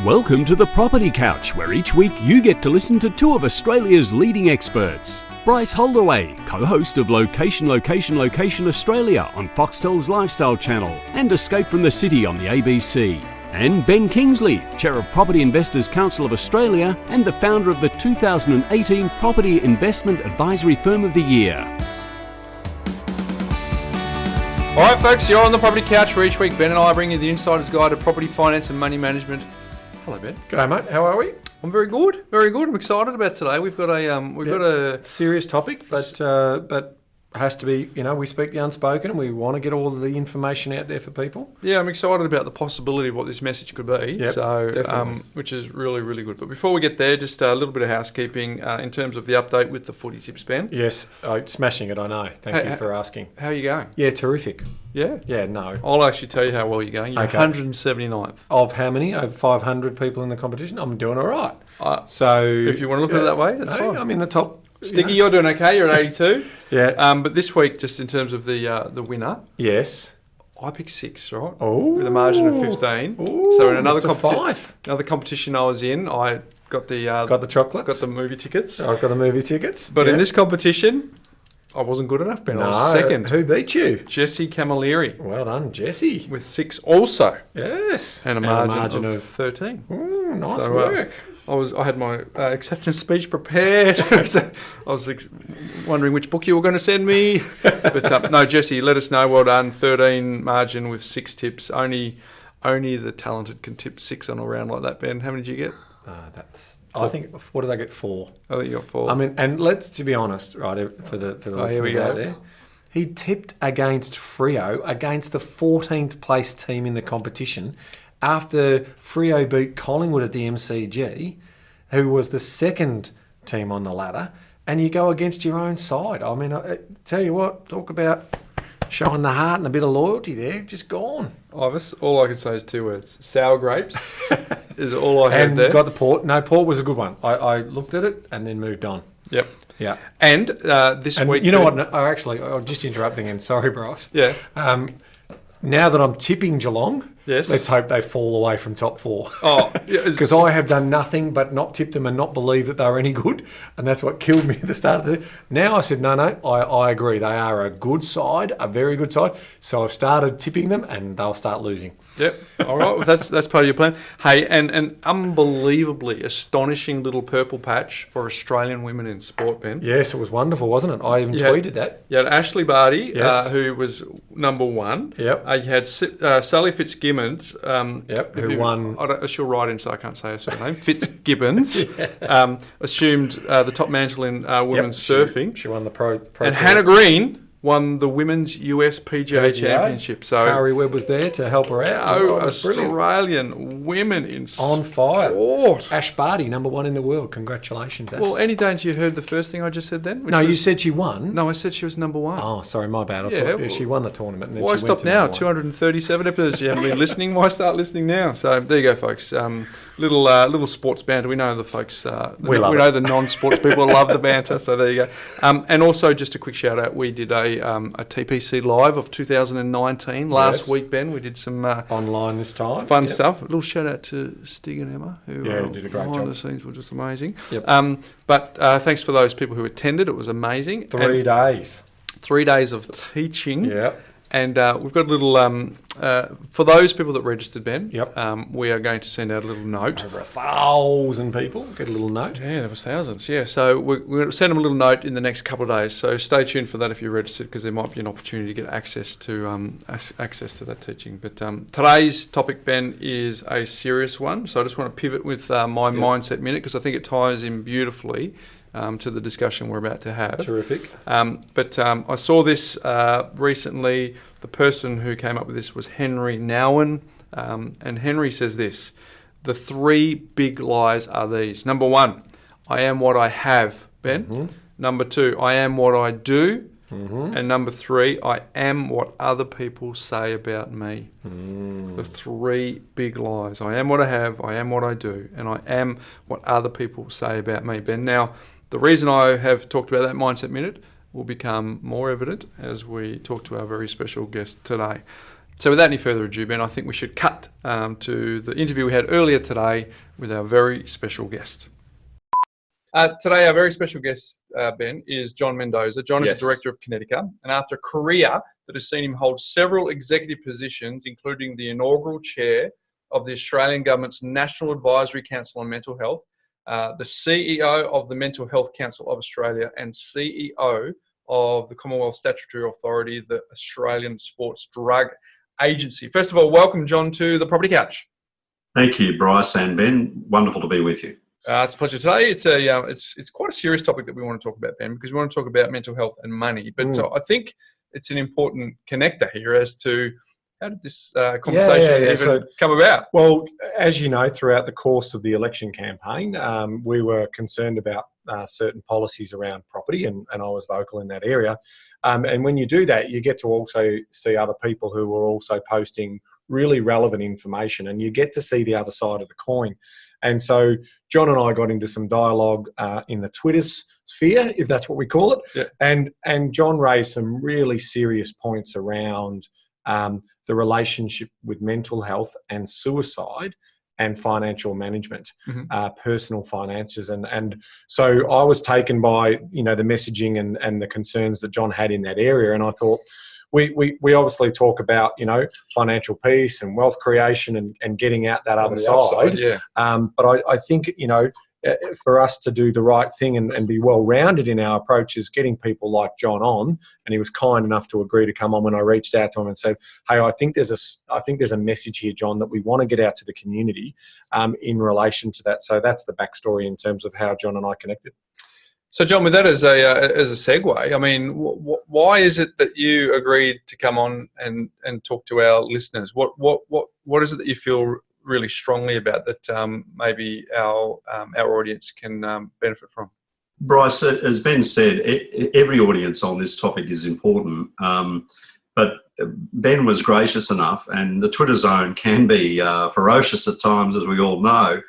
Welcome to the Property Couch, where each week you get to listen to two of Australia's leading experts. Bryce Holdaway, co-host of Location Australia on Foxtel's Lifestyle Channel and Escape from the City on the ABC. And Ben Kingsley, Chair of Property Investors Council of Australia and the founder of the 2018 Property Investment Advisory Firm of the Year. All right, folks, you're on the Property Couch, where each week Ben and I bring you the insider's guide to property finance and money management. Hello, Ben. G'day, mate. How are we? I'm very good. Very good. I'm excited about today. We've got a serious topic, but has to be. We speak the unspoken, and we want to get all of the information out there for people. Yeah, I'm excited about the possibility of what this message could be. Yep, definitely. Which is really, really good. But before we get there, just a little bit of housekeeping in terms of the update with the footy tips, Ben. Yes, smashing it. I know. Thank you for asking. How are you going? Yeah, terrific. Yeah? Yeah, no. I'll actually tell you how well you're going. You're Okay. 179th. Of how many? Over 500 people in the competition? I'm doing all right. So if you want to look at it that way, that's fine. I'm in the top. Sticky, you're doing okay. You're at 82. Yeah. But this week, just in terms of the winner, Yes. I picked 6, right? Oh. With a margin of 15. Ooh, So in another Mr. competition I was in, I got the chocolates. got the movie tickets. I've got the movie tickets. But in this competition, I wasn't good enough, Ben. I was second. Who beat you? Jesse Camilleri Well done, Jesse. with 6 also. Yes. And a margin of 13. Ooh, nice So, work. I had my acceptance speech prepared. So I was wondering which book you were going to send me. But no, Jesse, let us know. Well done. 13 margin with 6 tips. Only the talented can tip 6 on a round like that, Ben. How many did you get? I think, what did I get? 4. I think you got 4. I mean, and to be honest, right, for the listeners out there, he tipped against Freo, against the 14th place team in the competition, after Freo beat Collingwood at the MCG, who was the second team on the ladder, and you go against your own side. I mean, I tell you what, talk about showing the heart and a bit of loyalty there, just gone. Ivis, all I can say is 2 words. Sour grapes is all I had there. And got the port. No, port was a good one. I looked at it and then moved on. Yep. Yeah. And this week... You know what? No, I'm just interrupting and sorry, Bryce. Yeah. Now that I'm tipping Geelong, yes, let's hope they fall away from top 4. Oh, because I have done nothing but not tip them and not believe that they were any good, and that's what killed me at the start of the. Now I said no, I agree. They are a good side, a very good side. So I've started tipping them, and they'll start losing. Yep. All right. Well, that's part of your plan. Hey, and an unbelievably astonishing little purple patch for Australian women in sport, Ben. Yes, it was wonderful, wasn't it? I even tweeted that. You had Ashley Barty, Yes. who was number 1. Yep. You had Sally Fitzgibbons. Who won? She'll write in, so I can't say her surname. Fitzgibbons. Assumed the top mantle in women's surfing. She won the pro and Hannah Green won the Women's US PGA Championship. So Kari Webb was there to help her out. Australian women in on fire. Sport. Ash Barty, number 1 in the world. Congratulations, Ash. Well, any danger you heard the first thing I just said then? No, you said she won. No, I said she was number 1. Oh, sorry, my bad. I thought she won the tournament. And then why she stop went to now? number 1. 237 episodes. You haven't been listening. Why start listening now? So there you go, folks. Little sports banter. We know the folks. We know the non-sports people love the banter. So there you go. And also, just a quick shout out. We did a TPC Live of 2019 last week, Ben. We did some online this time. Fun stuff. A little shout out to Stig and Emma, who did a great job. Behind the scenes were just amazing. Yep. But thanks for those people who attended. It was amazing. 3 days. 3 days of teaching. Yep. And we've got a little, for those people that registered, Ben, we are going to send out a little note. Over 1,000 people get a little note. Yeah, there was thousands, yeah. So we're going to send them a little note in the next couple of days. So stay tuned for that if you're registered, because there might be an opportunity to get access to that teaching. But today's topic, Ben, is a serious one. So I just want to pivot with my Mindset Minute, because I think it ties in beautifully to the discussion we're about to have. Terrific. But I saw this recently. The person who came up with this was Henry Nouwen. And Henry says this: the 3 big lies are these. Number 1, I am what I have, Ben. Mm-hmm. Number 2, I am what I do. Mm-hmm. And number 3, I am what other people say about me. The 3 big lies. I am what I have, I am what I do, and I am what other people say about me, Ben. Now, the reason I have talked about that Mindset Minute will become more evident as we talk to our very special guest today. So without any further ado, Ben, I think we should cut to the interview we had earlier today with our very special guest. Today, our very special guest, Ben, is John Mendoza. John is the Director of ConNetica, and after a career that has seen him hold several executive positions, including the inaugural chair of the Australian Government's National Advisory Council on Mental Health, the CEO of the Mental Health Council of Australia, and CEO of the Commonwealth Statutory Authority, the Australian Sports Drug Agency. First of all, welcome, John, to the Property Couch. Thank you, Bryce and Ben. Wonderful to be with you. It's a pleasure today. It's quite a serious topic that we want to talk about, Ben, because we want to talk about mental health and money. But I think it's an important connector here as to how did this conversation come about? Well, as you know, throughout the course of the election campaign, we were concerned about certain policies around property, and I was vocal in that area. And when you do that, you get to also see other people who are also posting really relevant information, and you get to see the other side of the coin. And so John and I got into some dialogue in the Twitter sphere, if that's what we call it. Yeah. And John raised some really serious points around the relationship with mental health and suicide and financial management, personal finances. And so I was taken by, the messaging and the concerns that John had in that area. And I thought, we obviously talk about, financial peace and wealth creation and getting out that other side. Yeah. But I think, for us to do the right thing and be well-rounded in our approaches, getting people like John on, and he was kind enough to agree to come on when I reached out to him and said, hey, I think there's a message here, John, that we want to get out to the community in relation to that. So that's the backstory in terms of how John and I connected. So, John, with that as a segue, I mean, why is it that you agreed to come on and talk to our listeners? What is it that you feel really strongly about that maybe our audience can benefit from? Bryce, as Ben said, every audience on this topic is important, but Ben was gracious enough, and the Twitter zone can be ferocious at times, as we all know,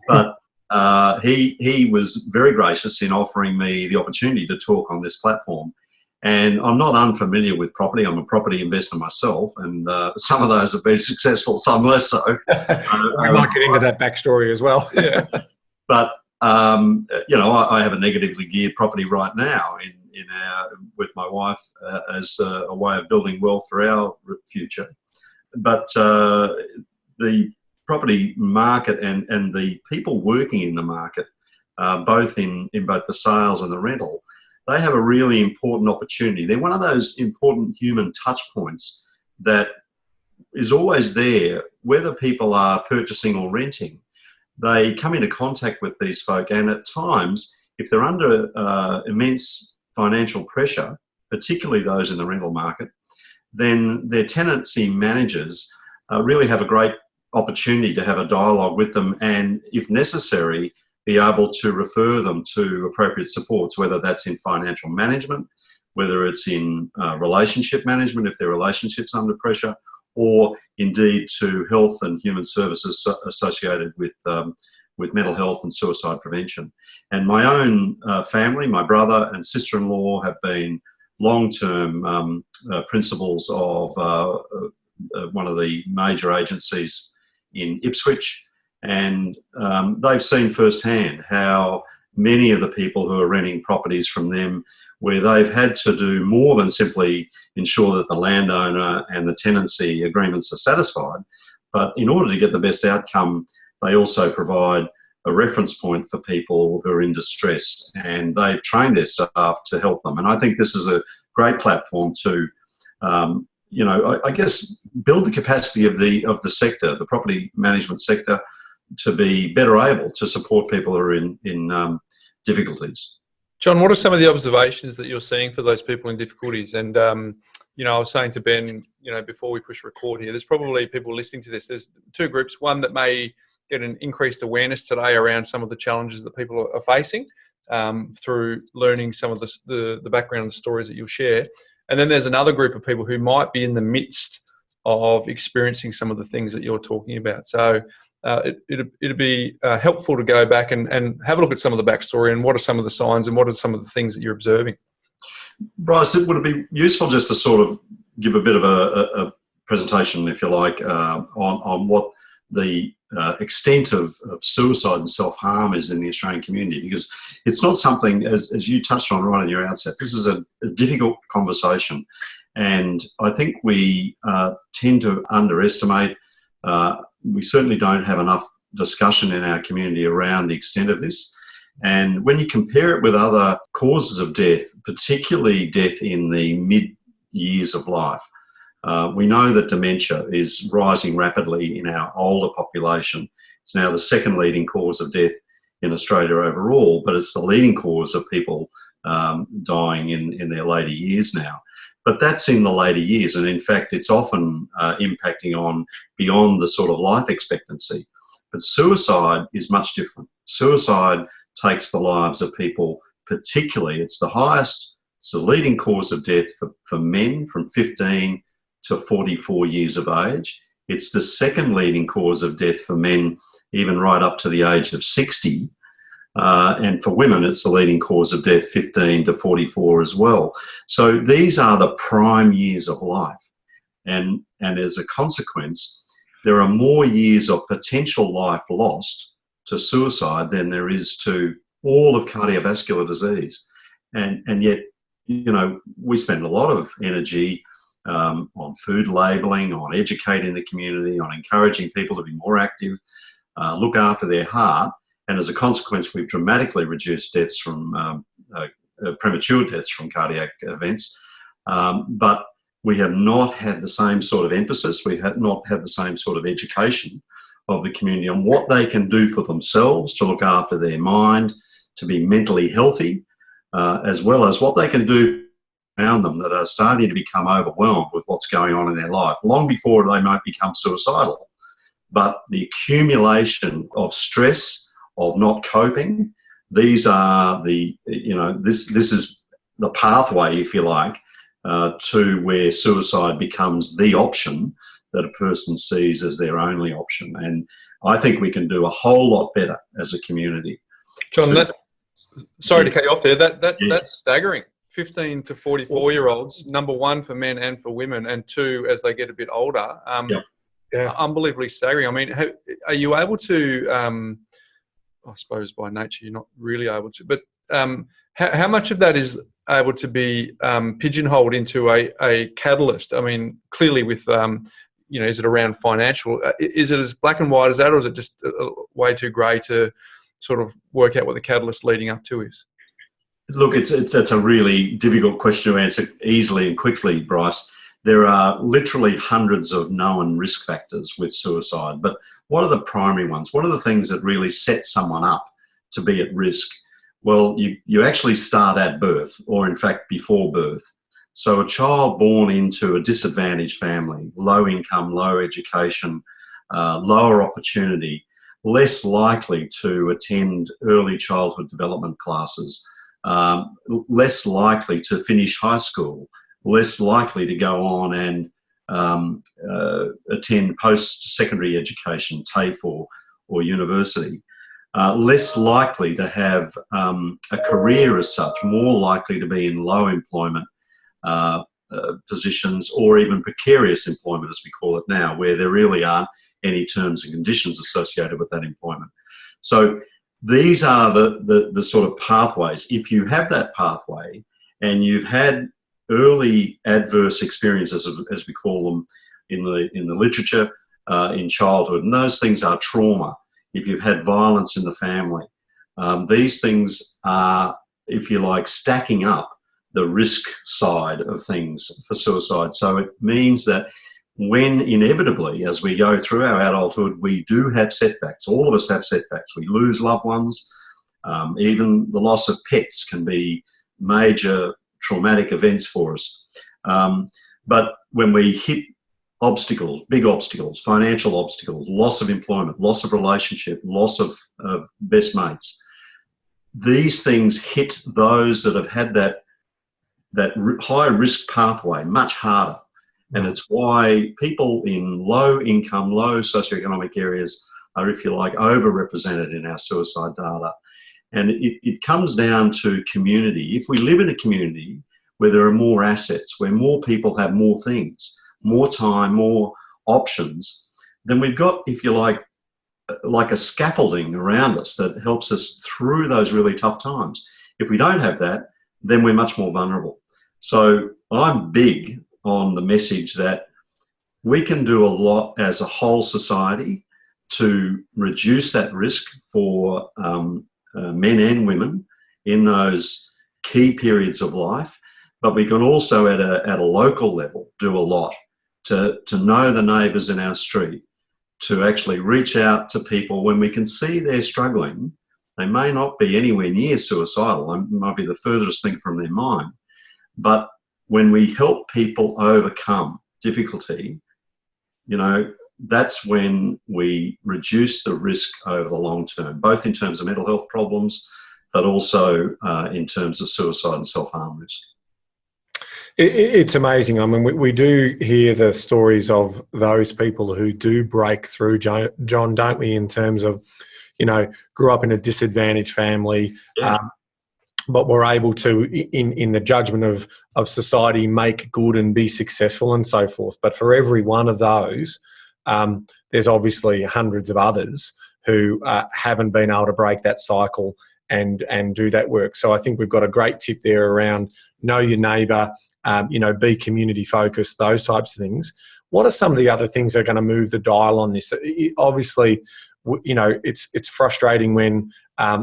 but he was very gracious in offering me the opportunity to talk on this platform. And I'm not unfamiliar with property. I'm a property investor myself, and some of those have been successful, some less so. We might get into that backstory as well. Yeah. But I have a negatively geared property right now with my wife as a way of building wealth for our future. But the property market and the people working in the market, both in both the sales and the rental, they have a really important opportunity. They're one of those important human touch points that is always there, whether people are purchasing or renting. They come into contact with these folk, and at times, if they're under immense financial pressure, particularly those in the rental market, then their tenancy managers really have a great opportunity to have a dialogue with them, and if necessary, be able to refer them to appropriate supports, whether that's in financial management, whether it's in relationship management if their relationship's under pressure, or indeed to health and human services associated with mental health and suicide prevention. And my own family, my brother and sister-in-law, have been long-term principals of one of the major agencies in Ipswich, and they've seen firsthand how many of the people who are renting properties from them, where they've had to do more than simply ensure that the landowner and the tenancy agreements are satisfied, but in order to get the best outcome, they also provide a reference point for people who are in distress, and they've trained their staff to help them. And I think this is a great platform to I guess build the capacity of the sector, the property management sector, to be better able to support people who are in difficulties. John, what are some of the observations that you're seeing for those people in difficulties? And I was saying to Ben, before we push record here, there's probably people listening to this. There's two groups. One that may get an increased awareness today around some of the challenges that people are facing through learning some of the background and the stories that you'll share. And then there's another group of people who might be in the midst of experiencing some of the things that you're talking about. So it'd be helpful to go back and have a look at some of the backstory and what are some of the signs and what are some of the things that you're observing. Bryce, would it be useful just to sort of give a bit of a presentation, if you like, on what the extent of suicide and self-harm is in the Australian community, because it's not something, as you touched on right in your outset, this is a difficult conversation, and I think we tend to underestimate. We certainly don't have enough discussion in our community around the extent of this. And when you compare it with other causes of death, particularly death in the mid-years of life, we know that dementia is rising rapidly in our older population. It's now the second leading cause of death in Australia overall, but it's the leading cause of people dying in their later years now. But that's in the later years, and in fact, it's often impacting on beyond the sort of life expectancy. But suicide is much different. Suicide takes the lives of people, particularly, it's the highest, it's the leading cause of death for men from 15 to 44 years of age. It's the second leading cause of death for men, even right up to the age of 60. And for women, it's the leading cause of death, 15 to 44 as well. So these are the prime years of life. And as a consequence, there are more years of potential life lost to suicide than there is to all of cardiovascular disease. And yet, you know, we spend a lot of energy on food labelling, on educating the community, on encouraging people to be more active, look after their heart. And as a consequence, we've dramatically reduced deaths from premature deaths from cardiac events. But we have not had the same sort of emphasis. We have not had the same sort of education of the community on what they can do for themselves to look after their mind, to be mentally healthy, as well as what they can do around them that are starting to become overwhelmed with what's going on in their life, long before they might become suicidal. But the accumulation of stress, of not coping, these are the, you know, this is the pathway, if you like, to where suicide becomes the option that a person sees as their only option. And I think we can do a whole lot better as a community. John, sorry to cut you off there. That's staggering. 15 to 44-year-olds, number one for men and for women, and two as they get a bit older. Unbelievably staggering. I mean, are you able to, I suppose by nature you're not really able to, but how much of that is able to be pigeonholed into a catalyst? I mean, clearly with, you know, is it around financial? Is it as black and white as that, or is it just way too grey to sort of work out what the catalyst leading up to is? Look, that's a really difficult question to answer easily and quickly, Bryce. There are literally hundreds of known risk factors with suicide, but what are the primary ones? What are the things that really set someone up to be at risk? Well, you actually start at birth, or in fact before birth. So a child born into a disadvantaged family, low income, low education, lower opportunity, less likely to attend early childhood development classes, less likely to finish high school, less likely to go on and attend post-secondary education, TAFE or university, less likely to have a career as such, more likely to be in low employment positions, or even precarious employment, as we call it now, where there really aren't any terms and conditions associated with that employment. So these are the sort of pathways. If you have that pathway and you've had early adverse experiences, as we call them in the literature, in childhood, and those things are trauma. If you've had violence in the family, these things are, if you like, stacking up the risk side of things for suicide. So it means that when inevitably, as we go through our adulthood, we do have setbacks. All of us have setbacks. We lose loved ones. Even the loss of pets can be major traumatic events for us. But when we hit obstacles, big obstacles, financial obstacles, loss of employment, loss of relationship, loss of best mates, these things hit those that have had that high risk pathway much harder. And it's why people in low income, low socioeconomic areas are, if you like, overrepresented in our suicide data. And it comes down to community. If we live in a community where there are more assets, where more people have more things, more time, more options, then we've got, if you like a scaffolding around us that helps us through those really tough times. If we don't have that, then we're much more vulnerable. So I'm big on the message that we can do a lot as a whole society to reduce that risk for men and women in those key periods of life, but we can also at a local level do a lot to know the neighbours in our street, to actually reach out to people when we can see they're struggling. They may not be anywhere near suicidal, it might be the furthest thing from their mind, but when we help people overcome difficulty, you know, that's when we reduce the risk over the long term, both in terms of mental health problems, but also in terms of suicide and self-harm risk. It's amazing. I mean, we do hear the stories of those people who do break through, John, don't we, in terms of, you know, grew up in a disadvantaged family, but were able to, in the judgment of society, make good and be successful and so forth. But for every one of those, there's obviously hundreds of others who haven't been able to break that cycle and do that work. So I think we've got a great tip there around know your neighbour, you know, be community focused, those types of things. What are some of the other things that are going to move the dial on this? Obviously, you know, it's frustrating when,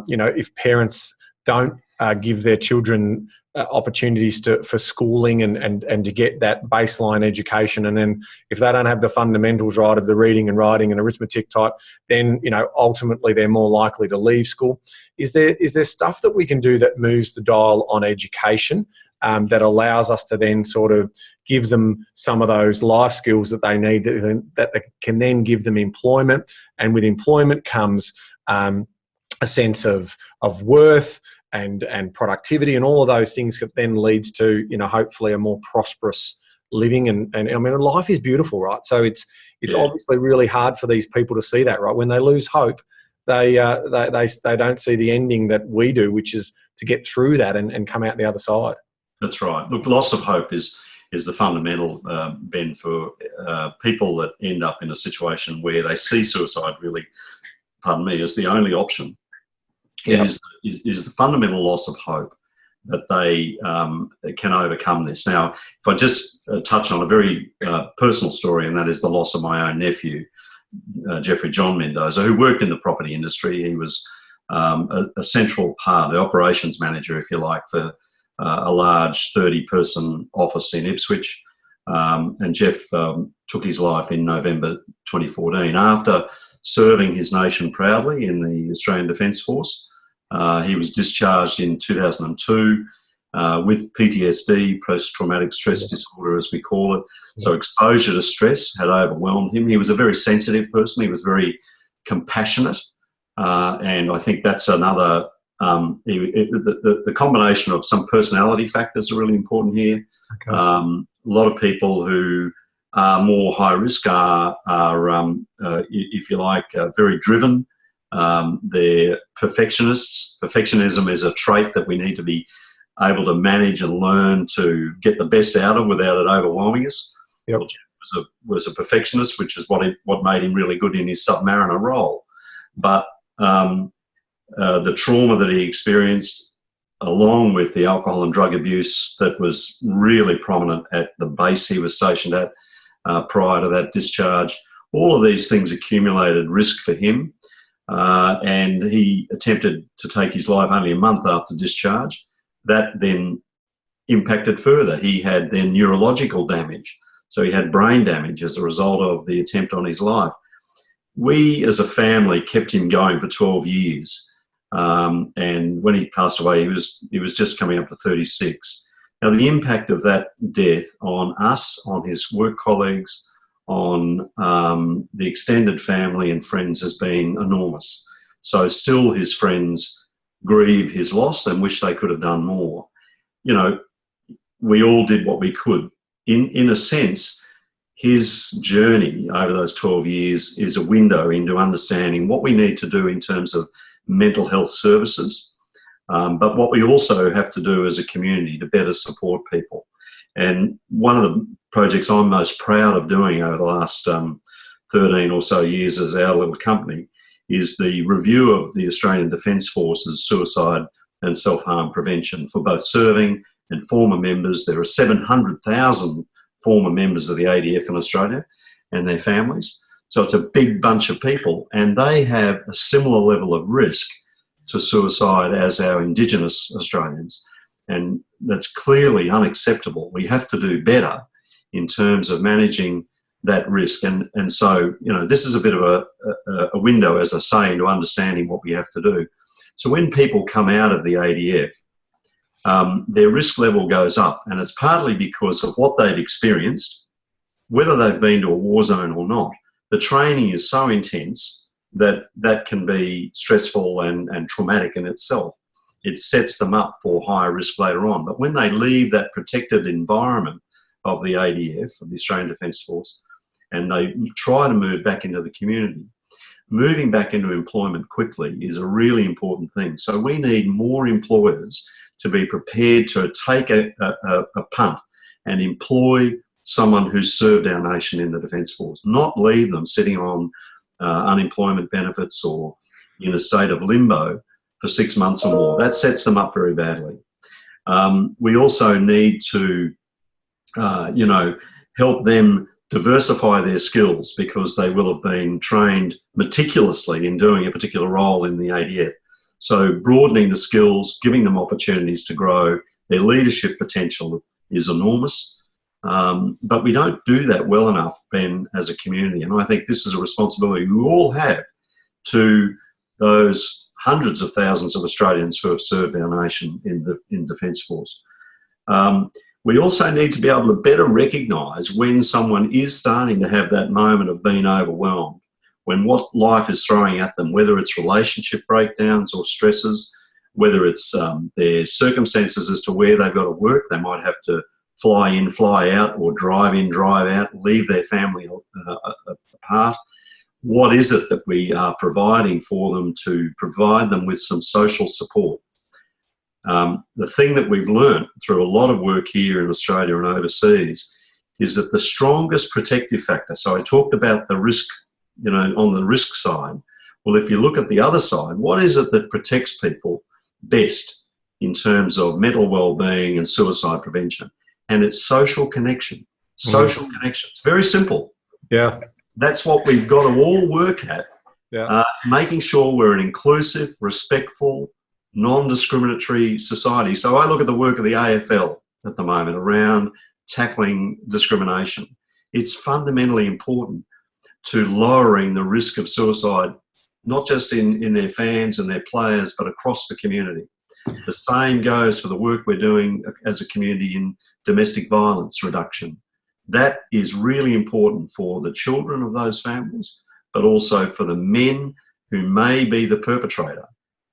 you know, if parents don't give their children opportunities for schooling and to get that baseline education, and then if they don't have the fundamentals right of the reading and writing and arithmetic type, then, you know, ultimately they're more likely to leave school. Is there stuff that we can do that moves the dial on education, that allows us to then sort of give them some of those life skills that they need, that can then give them employment, and with employment comes a sense of worth and productivity, and all of those things that then leads to, you know, hopefully a more prosperous living. And I mean, life is beautiful, right? So it's obviously really hard for these people to see that, right? When they lose hope, they don't see the ending that we do, which is to get through that and come out the other side. That's right. Look, loss of hope is the fundamental, Ben, for people that end up in a situation where they see suicide really, pardon me, as the only option. It is the fundamental loss of hope that they can overcome this. Now, if I just touch on a very personal story, and that is the loss of my own nephew, Jeffrey John Mendoza, who worked in the property industry. He was a central part, the operations manager, if you like, for a large 30-person office in Ipswich. And Jeff took his life in November 2014 after serving his nation proudly in the Australian Defence Force. He was discharged in 2002 with PTSD, post-traumatic stress disorder, as we call it. So exposure to stress had overwhelmed him. He was a very sensitive person. He was very compassionate. And I think that's another, the combination of some personality factors are really important here. Okay. A lot of people who are more high risk are if you like, very driven. They're perfectionists. Perfectionism is a trait that we need to be able to manage and learn to get the best out of without it overwhelming us. Yep. Jeff was a perfectionist, which is what made him really good in his submariner role. But the trauma that he experienced, along with the alcohol and drug abuse that was really prominent at the base he was stationed at prior to that discharge, all of these things accumulated risk for him. And he attempted to take his life only a month after discharge. That then impacted further. He had then neurological damage. So he had brain damage as a result of the attempt on his life. We, as a family, kept him going for 12 years. And when he passed away, he was just coming up to 36. Now, the impact of that death on us, on his work colleagues, on the extended family and friends has been enormous. So still his friends grieve his loss and wish they could have done more. You know, we all did what we could. In a sense, his journey over those 12 years is a window into understanding what we need to do in terms of mental health services, but what we also have to do as a community to better support people. And one of the projects I'm most proud of doing over the last 13 or so years as our little company is the review of the Australian Defence Force's suicide and self-harm prevention for both serving and former members. There are 700,000 former members of the ADF in Australia and their families. So it's a big bunch of people, and they have a similar level of risk to suicide as our Indigenous Australians. And that's clearly unacceptable. We have to do better in terms of managing that risk. And so, this is a bit of a window, as I say, into understanding what we have to do. So when people come out of the ADF, their risk level goes up, and it's partly because of what they've experienced, whether they've been to a war zone or not. The training is so intense that can be stressful and traumatic in itself. It sets them up for higher risk later on. But when they leave that protected environment of the ADF, of the Australian Defence Force, and they try to move back into the community, moving back into employment quickly is a really important thing. So we need more employers to be prepared to take a punt and employ someone who's served our nation in the Defence Force, not leave them sitting on unemployment benefits or in a state of limbo for 6 months or more. That sets them up very badly. We also need to, help them diversify their skills, because they will have been trained meticulously in doing a particular role in the ADF. So broadening the skills, giving them opportunities to grow, their leadership potential is enormous. But we don't do that well enough, Ben, as a community. And I think this is a responsibility we all have to those hundreds of thousands of Australians who have served our nation in Defence Force. We also need to be able to better recognise when someone is starting to have that moment of being overwhelmed, when what life is throwing at them, whether it's relationship breakdowns or stresses, whether it's their circumstances as to where they've got to work. They might have to fly in, fly out, or drive in, drive out, leave their family apart. What is it that we are providing for them to provide them with some social support? The thing that we've learnt through a lot of work here in Australia and overseas is that the strongest protective factor, so I talked about the risk, on the risk side. Well, if you look at the other side, what is it that protects people best in terms of mental well-being and suicide prevention? And it's social connection. Social connection. It's very simple. Yeah. That's what we've got to all work at. Yeah. Making sure we're an inclusive, respectful, non-discriminatory society. So I look at the work of the AFL at the moment around tackling discrimination. It's fundamentally important to lowering the risk of suicide, not just in their fans and their players, but across the community. The same goes for the work we're doing as a community in domestic violence reduction. That is really important for the children of those families, but also for the men who may be the perpetrator,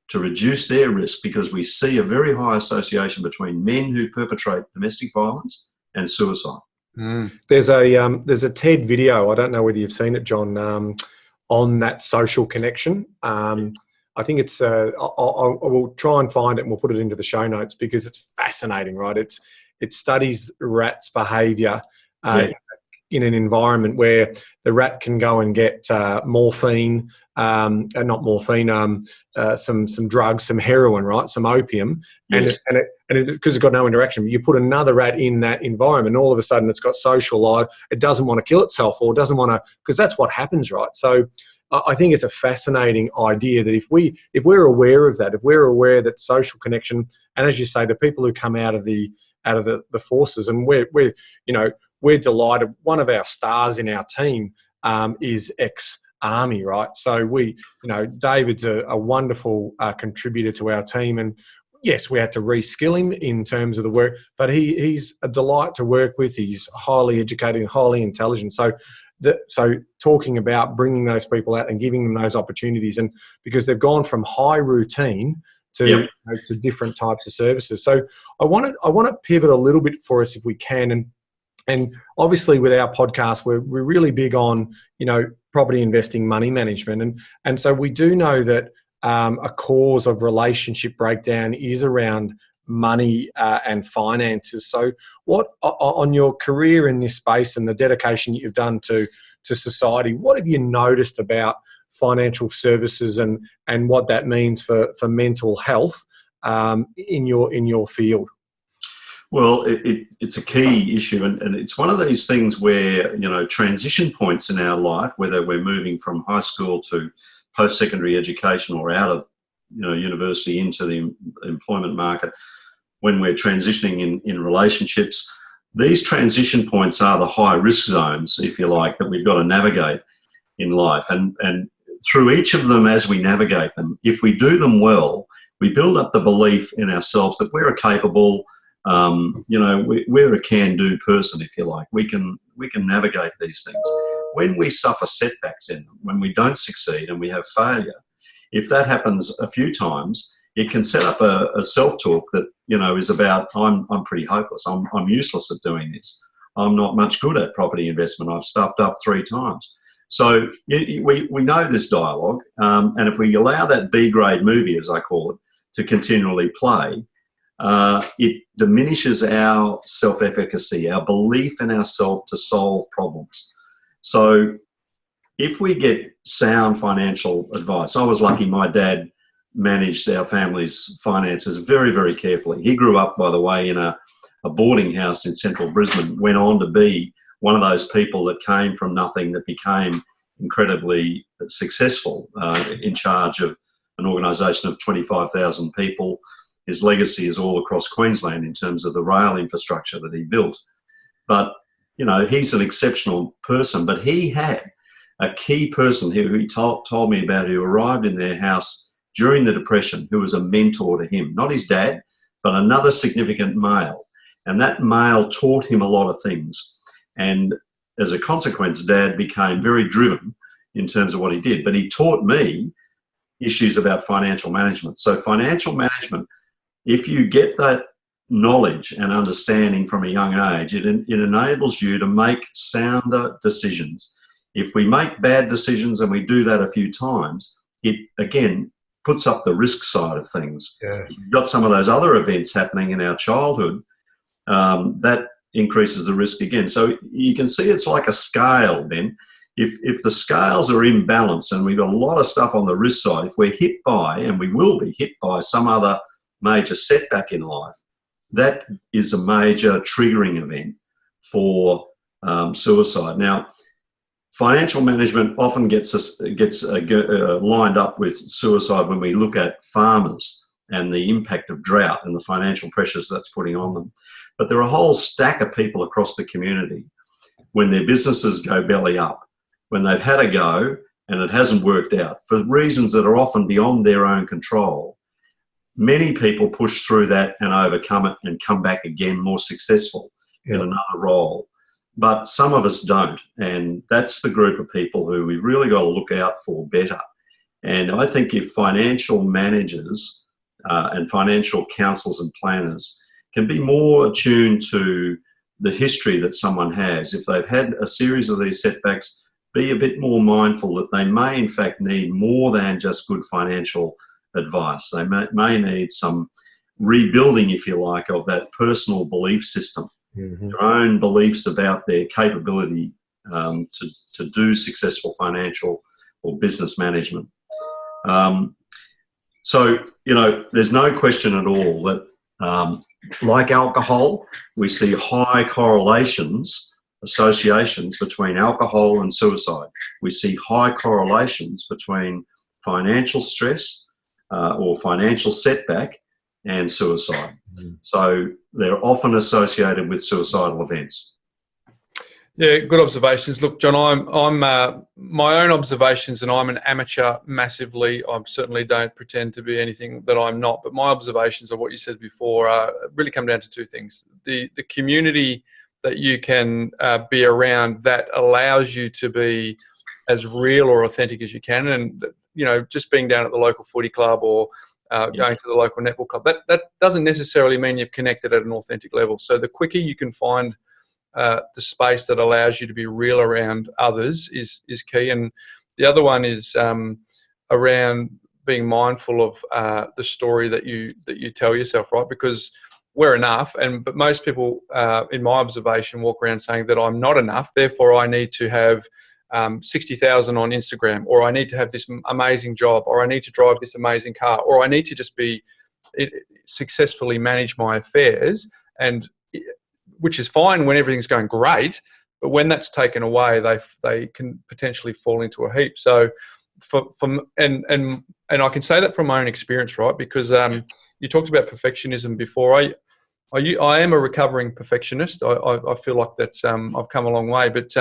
to reduce their risk, because we see a very high association between men who perpetrate domestic violence and suicide. There's a TED video, I don't know whether you've seen it, John, on that social connection. I think it's, I will try and find it and we'll put it into the show notes, because it's fascinating, right? It studies rats' behaviour in an environment where the rat can go and get morphine, not morphine, some drugs, some heroin, right? Some opium. Yes. And because it's got no interaction, you put another rat in that environment, and all of a sudden it's got social life. It doesn't want to kill itself, or doesn't want to, because that's what happens, right? So I think it's a fascinating idea that if we're aware of that, if we're aware that social connection, and as you say, the people who come out of the forces, and we're delighted. One of our stars in our team is ex-Army, right? So David's a wonderful contributor to our team, and yes, we had to reskill him in terms of the work, but he's a delight to work with. He's highly educated and highly intelligent. So talking about bringing those people out and giving them those opportunities, and because they've gone from high routine to different types of services. So I want to pivot a little bit for us if we can, and obviously with our podcast we're really big on property investing, money management, and so we do know that a cause of relationship breakdown is around money and finances. So what, on your career in this space and the dedication that you've done to society, what have you noticed about financial services and what that means for mental health in your field? Well, it's a key issue, and it's one of these things where, transition points in our life, whether we're moving from high school to post-secondary education or out of university into the employment market, when we're transitioning in relationships, these transition points are the high risk zones, if you like, that we've got to navigate in life. And through each of them, as we navigate them, if we do them well, we build up the belief in ourselves that we're capable. We're a can-do person, if you like. We can navigate these things. When we suffer setbacks in them, when we don't succeed and we have failure, if that happens a few times, it can set up a self-talk that is about I'm pretty hopeless. I'm useless at doing this. I'm not much good at property investment. I've stuffed up 3 times. So we know this dialogue, and if we allow that B-grade movie, as I call it, to continually play, it diminishes our self-efficacy, our belief in ourselves to solve problems. So if we get sound financial advice, I was lucky my dad managed our family's finances very, very carefully. He grew up, by the way, in a boarding house in central Brisbane, went on to be one of those people that came from nothing that became incredibly successful, in charge of an organisation of 25,000 people. His legacy is all across Queensland in terms of the rail infrastructure that he built. But, he's an exceptional person, but he had a key person who he told me about, who arrived in their house during the Depression, who was a mentor to him, not his dad, but another significant male. And that male taught him a lot of things. And as a consequence, Dad became very driven in terms of what he did. But he taught me issues about financial management. So financial management, if you get that knowledge and understanding from a young age, it enables you to make sounder decisions. If we make bad decisions, and we do that a few times, it again puts up the risk side of things. Yeah. You've got some of those other events happening in our childhood, that increases the risk again. So you can see it's like a scale, Ben. If the scales are in balance and we've got a lot of stuff on the risk side, if we're hit by, and we will be hit by, some other major setback in life, that is a major triggering event for suicide. Now, financial management often gets lined up with suicide when we look at farmers and the impact of drought and the financial pressures that's putting on them. But there are a whole stack of people across the community, when their businesses go belly up, when they've had a go and it hasn't worked out for reasons that are often beyond their own control. Many people push through that and overcome it and come back again more successful in another role. But some of us don't, and that's the group of people who we've really got to look out for better. And I think if financial managers and financial counsellors and planners can be more attuned to the history that someone has, if they've had a series of these setbacks, be a bit more mindful that they may in fact need more than just good financial advice. They may need some rebuilding, if you like, of that personal belief system, their own beliefs about their capability to do successful financial or business management. So, there's no question at all that, like alcohol, we see high associations between alcohol and suicide. We see high correlations between financial stress or financial setback and suicide. So they're often associated with suicidal events. Yeah, good observations. Look, John, I'm my own observations, and I'm an amateur massively. I certainly don't pretend to be anything that I'm not. But my observations of what you said before really come down to 2 things: the community that you can be around that allows you to be as real or authentic as you can, and just being down at the local footy club or going to the local netball club, that doesn't necessarily mean you've connected at an authentic level. So the quicker you can find the space that allows you to be real around others is key. And the other one is around being mindful of the story that you tell yourself, right? Because we're enough, but most people, in my observation, walk around saying that I'm not enough. Therefore, I need to have 60,000 on Instagram, or I need to have this amazing job, or I need to drive this amazing car, or I need to just successfully manage my affairs, and which is fine when everything's going great, but when that's taken away, they can potentially fall into a heap. So, and I can say that from my own experience, right? Because you talked about perfectionism before. I am a recovering perfectionist. I feel like that's I've come a long way, but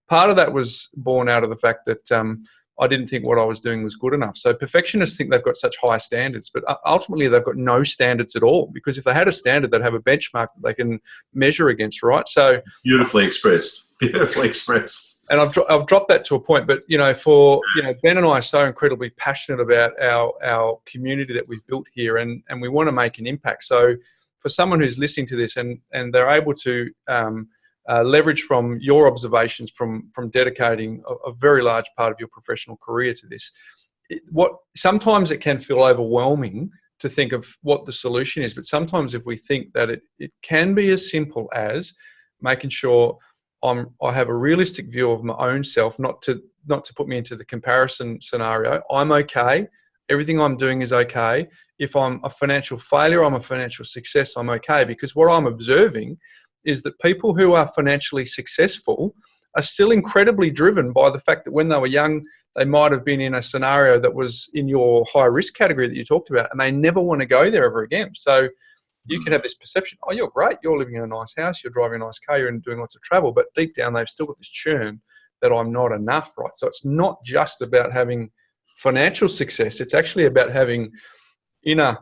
part of that was born out of the fact that I didn't think what I was doing was good enough. So perfectionists think they've got such high standards, but ultimately they've got no standards at all, because if they had a standard, they'd have a benchmark that they can measure against, right? So beautifully expressed. Beautifully expressed. And I've dropped that to a point, but Ben and I are so incredibly passionate about our community that we've built here, and we want to make an impact. So for someone who's listening to this and they're able to leverage from your observations from dedicating a very large part of your professional career to this, sometimes it can feel overwhelming to think of what the solution is, but sometimes if we think that it can be as simple as making sure I have a realistic view of my own self, not to put me into the comparison scenario. I'm okay. Everything I'm doing is okay. If I'm a financial failure, I'm a financial success, I'm okay. Because what I'm observing is that people who are financially successful are still incredibly driven by the fact that when they were young, they might have been in a scenario that was in your high risk category that you talked about, and they never want to go there ever again. So you can have this perception, oh, you're great, you're living in a nice house, you're driving a nice car, you're doing lots of travel, but deep down they've still got this churn that I'm not enough, right? So it's not just about having financial success, it's actually about having inner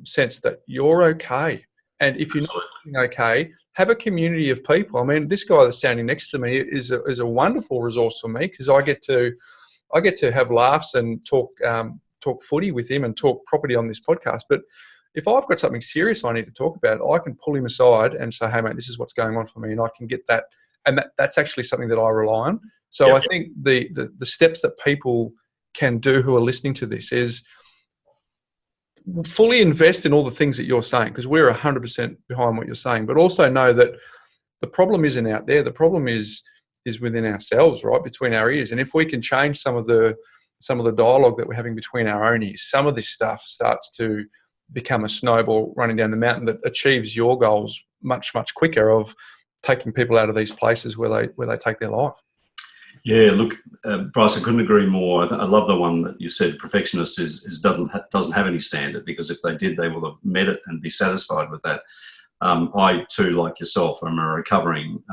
sense that you're okay. And if you're not doing okay, have a community of people. I mean, this guy that's standing next to me is a wonderful resource for me, because I get to have laughs and talk footy with him and talk property on this podcast. But if I've got something serious I need to talk about, I can pull him aside and say, hey, mate, this is what's going on for me. And I can get that. And that's actually something that I rely on. So I think the steps that people can do who are listening to this is fully invest in all the things that you're saying, because we're 100% behind what you're saying, but also know that the problem isn't out there. The problem is within ourselves, right, between our ears. And if we can change some of the dialogue that we're having between our own ears, some of this stuff starts to become a snowball running down the mountain that achieves your goals much, much quicker of taking people out of these places where they take their life. Yeah, look, Bryce, I couldn't agree more. I love the one that you said, perfectionist doesn't have any standard, because if they did, they will have met it and be satisfied with that. I too, like yourself, am a recovering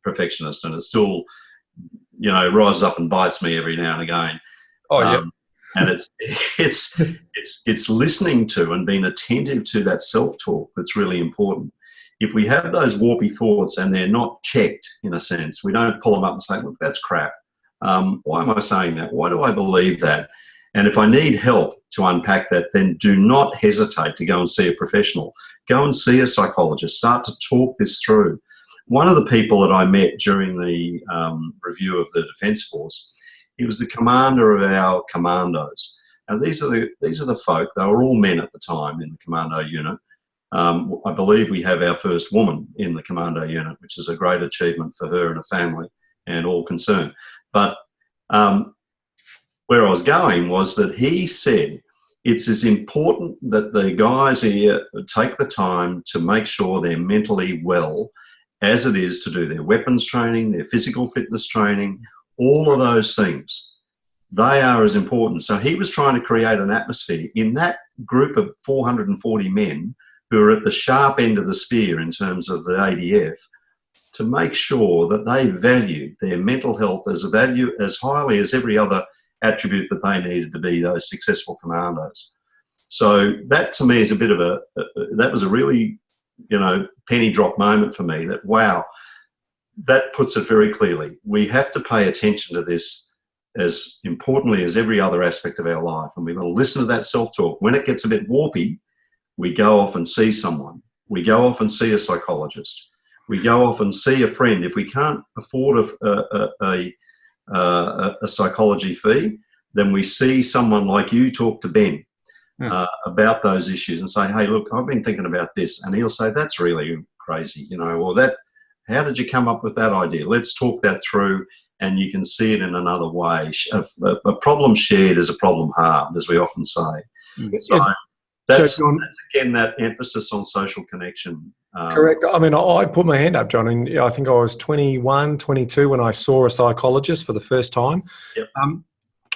perfectionist, and it still, rises up and bites me every now and again. Oh yeah. And it's listening to and being attentive to that self-talk that's really important. If we have those warpy thoughts and they're not checked, in a sense, we don't pull them up and say, look, that's crap. Why am I saying that? Why do I believe that? And if I need help to unpack that, then do not hesitate to go and see a professional. Go and see a psychologist. Start to talk this through. One of the people that I met during the review of the Defence Force, he was the commander of our commandos. Now, these are the folk. They were all men at the time in the commando unit. I believe we have our first woman in the commando unit, which is a great achievement for her and her family and all concerned. But where I was going was that he said it's as important that the guys here take the time to make sure they're mentally well as it is to do their weapons training, their physical fitness training, all of those things. They are as important. So he was trying to create an atmosphere in that group of 440 men who are at the sharp end of the spear in terms of the ADF, to make sure that they valued their mental health as highly as every other attribute that they needed to be those successful commandos. So that to me is that was a really, penny drop moment for me, that, wow, that puts it very clearly. We have to pay attention to this as importantly as every other aspect of our life. And we've got to listen to that self-talk. When it gets a bit warpy, we go off and see someone. We go off and see a psychologist. We go off and see a friend. If we can't afford a psychology fee, then we see someone like you talk to Ben about those issues and say, hey, look, I've been thinking about this. And he'll say, that's really crazy, or that, how did you come up with that idea? Let's talk that through, and you can see it in another way. A problem shared is a problem halved, as we often say. So that's again, that emphasis on social connection. Correct. I mean, I put my hand up, John, and I think I was 21, 22 when I saw a psychologist for the first time. Yep.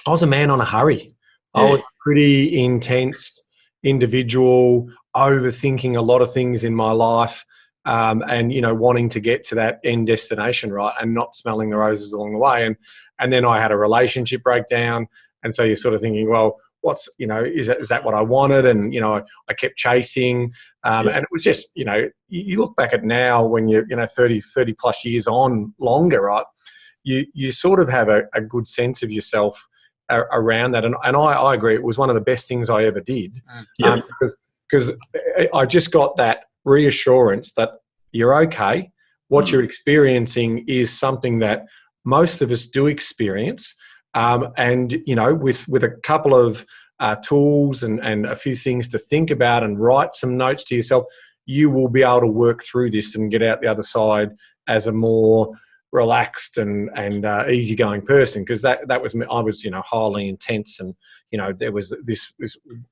I was a man on a hurry. Yeah. I was a pretty intense individual, overthinking a lot of things in my life, and, wanting to get to that end destination, right, and not smelling the roses along the way. And then I had a relationship breakdown, and so you're sort of thinking, well, what's, is that what I wanted? And, I kept chasing, and it was just, you look back at now when you're, 30 plus years on longer, right, you sort of have a good sense of yourself around that. And I agree, it was one of the best things I ever did, because I just got that reassurance that you're okay. What you're experiencing is something that most of us do experience. And, with a couple of tools and a few things to think about and write some notes to yourself, you will be able to work through this and get out the other side as a more relaxed and easygoing person. Because that was me. I was, highly intense, and, there was this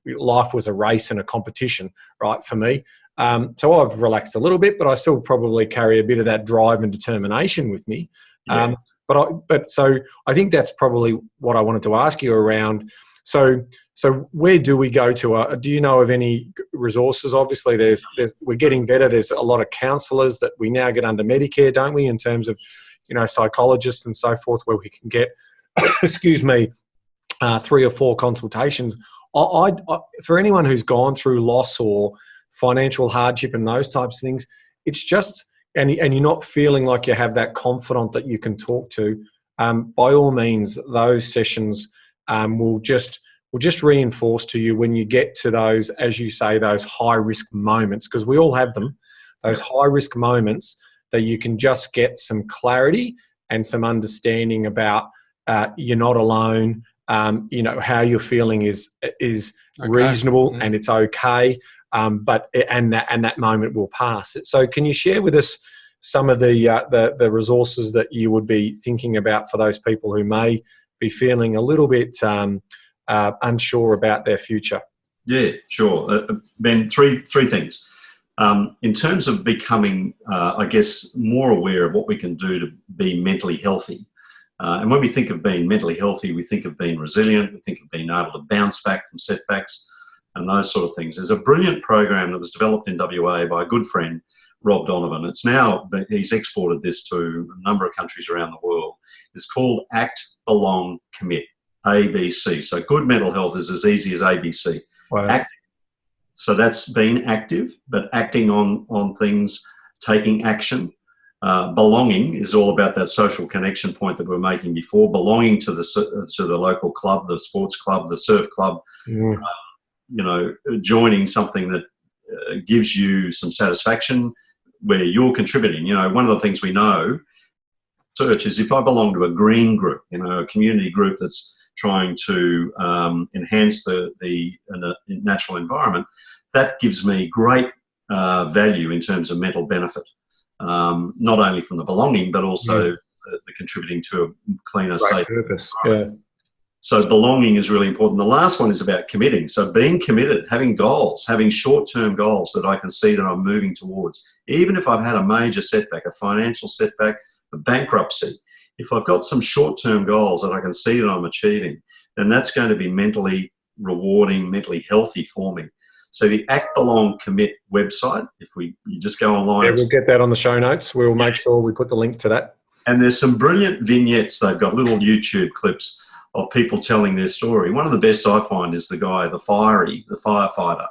life was a race and a competition, right, for me. So I've relaxed a little bit, but I still probably carry a bit of that drive and determination with me. Yeah. So I think that's probably what I wanted to ask you around. So where do we go to? Do you know of any resources? Obviously, we're getting better. There's a lot of counsellors that we now get under Medicare, don't we? In terms of, psychologists and so forth, where we can get, 3 or 4 consultations. I for anyone who's gone through loss or financial hardship and those types of things, it's just. And you're not feeling like you have that confidant that you can talk to, by all means, those sessions will just reinforce to you when you get to those, as you say, those high-risk moments, because we all have them, those high-risk moments that you can just get some clarity and some understanding about you're not alone, how you're feeling is okay. Reasonable, and it's okay. But that moment will pass. So, can you share with us some of the resources that you would be thinking about for those people who may be feeling a little bit unsure about their future? Yeah, sure. Ben, three things. In terms of becoming, more aware of what we can do to be mentally healthy. And when we think of being mentally healthy, we think of being resilient. We think of being able to bounce back from setbacks and those sort of things. There's a brilliant program that was developed in WA by a good friend, Rob Donovan. He's exported this to a number of countries around the world. It's called Act, Belong, Commit, ABC. So good mental health is as easy as ABC. Wow. Act. So that's being active, but acting on things, taking action. Belonging is all about that social connection point that we were making before, belonging to the local club, the sports club, the surf club, joining something that gives you some satisfaction where you're contributing. One of the things we know, search is if I belong to a green group, a community group that's trying to enhance the natural environment, that gives me great value in terms of mental benefit, not only from the belonging, but also the contributing to a cleaner, safer purpose. environment. So belonging is really important. The last one is about committing. So being committed, having goals, having short-term goals that I can see that I'm moving towards. Even if I've had a major setback, a financial setback, a bankruptcy, if I've got some short-term goals that I can see that I'm achieving, then that's going to be mentally rewarding, mentally healthy for me. So the Act, Belong, Commit website, if you just go online. Yeah, we'll get that on the show notes. We'll make sure we put the link to that. And there's some brilliant vignettes. They've got little YouTube clips of people telling their story. One of the best I find is the guy, the firefighter,